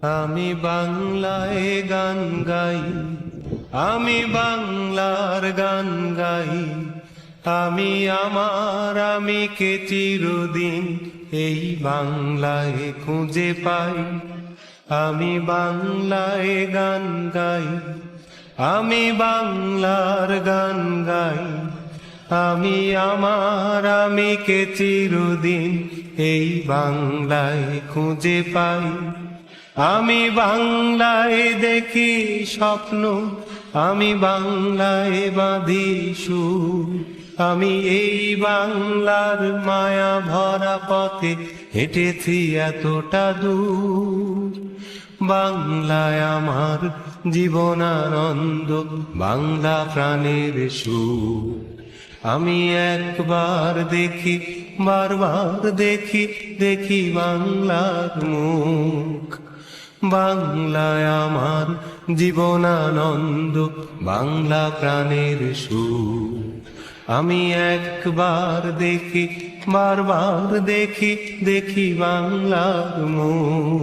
আমি বাংলায় গান গাই, আমি বাংলার গান গাই। আমি আমার আমিকে চিরদিন এই বাংলায় খুঁজে পাই। আমি বাংলায় গান গাই, আমি বাংলার গান গাই। আমি আমার আমিকে চিরদিন এই বাংলায় খুঁজে পাই। আমি বাংলায় দেখি স্বপ্ন, আমি বাংলায় বাঁধি সুর। আমি এই বাংলার মায়া ভরা পথে হেঁটেছি এতটা দূর। বাংলায় আমার জীবনানন্দ, বাংলা প্রাণের সুর। আমি একবার দেখি, বারবার দেখি, দেখি বাংলার মুখ। বাংলায় আমার জীবনানন্দ, বাংলা প্রাণের সুর। আমি একবার দেখি, বারবার দেখি, দেখি বাংলার মুখ।